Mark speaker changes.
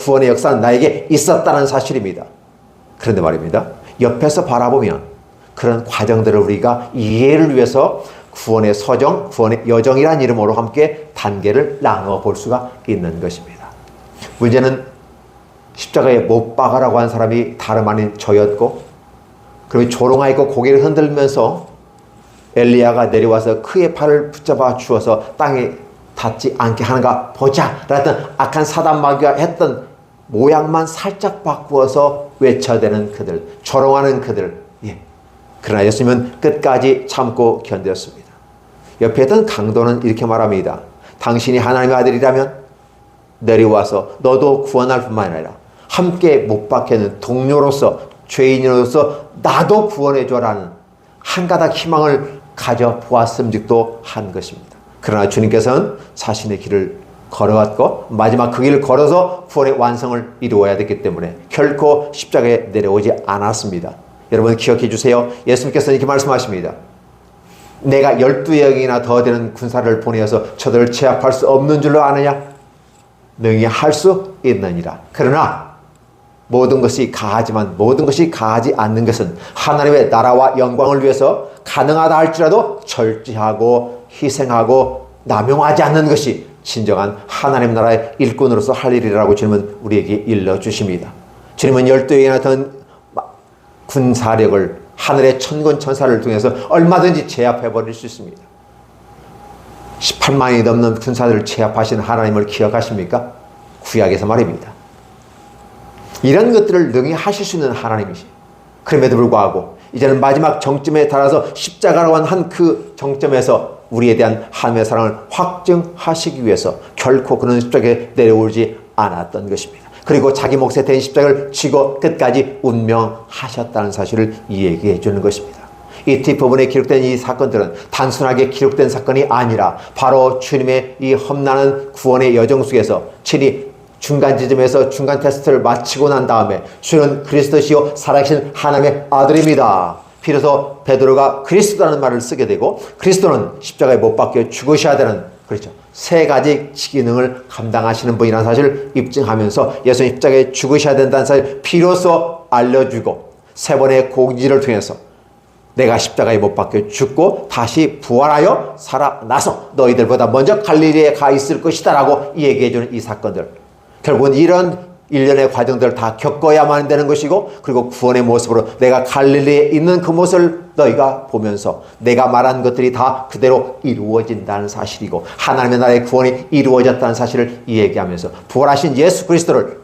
Speaker 1: 구원의 역사는 나에게 있었다는 사실입니다. 그런데 말입니다. 옆에서 바라보면 그런 과정들을 우리가 이해를 위해서 구원의 서정, 구원의 여정이라는 이름으로 함께 단계를 나누어 볼 수가 있는 것입니다. 문제는 십자가에 못 박아라고 한 사람이 다름 아닌 저였고, 그리고 조롱하여 있고 고개를 흔들면서 엘리야가 내려와서 그의 팔을 붙잡아 주어서 땅에 닿지 않게 하는가 보자 라던 악한 사단마귀가 했던 모양만 살짝 바꾸어서 외쳐대는 그들, 조롱하는 그들. 그러나 예수님은 끝까지 참고 견뎠습니다. 옆에 있던 강도는 이렇게 말합니다. 당신이 하나님의 아들이라면 내려와서 너도 구원할 뿐만 아니라 함께 못 박혀있는 동료로서, 죄인으로서 나도 구원해줘라는 한 가닥 희망을 가져보았음직도 한 것입니다. 그러나 주님께서는 자신의 길을 걸어왔고 마지막 그 길을 걸어서 구원의 완성을 이루어야 됐기 때문에 결코 십자가에 내려오지 않았습니다. 여러분 기억해 주세요. 예수님께서는 이렇게 말씀하십니다. 내가 12영이나 더 되는 군사를 보내어서 저들을 제압할 수 없는 줄로 아느냐? 능히 할 수 있느니라. 그러나 모든 것이 가하지만 모든 것이 가하지 않는 것은 하나님의 나라와 영광을 위해서 가능하다 할지라도 절제하고 희생하고 남용하지 않는 것이 진정한 하나님 나라의 일꾼으로서 할 일이라고 주님은 우리에게 일러주십니다. 주님은 12영이나 더 군사력을 하늘의 천군 천사를 통해서 얼마든지 제압해버릴 수 있습니다. 18만이 넘는 군사들을 제압하신 하나님을 기억하십니까? 구약에서 말입니다. 이런 것들을 능히 하실 수 있는 하나님이시. 그럼에도 불구하고 이제는 마지막 정점에 달아서 십자가로 한 그 정점에서 우리에 대한 하나님의 사랑을 확증하시기 위해서 결코 그는 십자가에 내려오지 않았던 것입니다. 그리고 자기 몫에 대한 십자가를 지고 끝까지 운명하셨다는 사실을 얘기해 주는 것입니다. 이 뒷부분에 기록된 이 사건들은 단순하게 기록된 사건이 아니라 바로 주님의 이 험난한 구원의 여정 속에서 친히 중간 지점에서 중간 테스트를 마치고 난 다음에 주는 그리스도시요 살아계신 하나님의 아들입니다. 비로소 베드로가 그리스도라는 말을 쓰게 되고 그리스도는 십자가에 못 박혀 죽으셔야 되는, 그렇죠, 세 가지 기능을 감당하시는 분이라는 사실을 입증하면서 예수님 십자가에 죽으셔야 된다는 사실을 비로소 알려주고 세 번의 공지를 통해서 내가 십자가에 못 박혀 죽고 다시 부활하여 살아나서 너희들보다 먼저 갈릴리에 가 있을 것이다 라고 얘기해주는 이 사건들, 결국은 이런 일련의 과정들을 다 겪어야만 되는 것이고, 그리고 구원의 모습으로 내가 갈릴리에 있는 그 모습을 너희가 보면서 내가 말한 것들이 다 그대로 이루어진다는 사실이고 하나님의 나라의 구원이 이루어졌다는 사실을 얘기하면서 부활하신 예수 그리스도를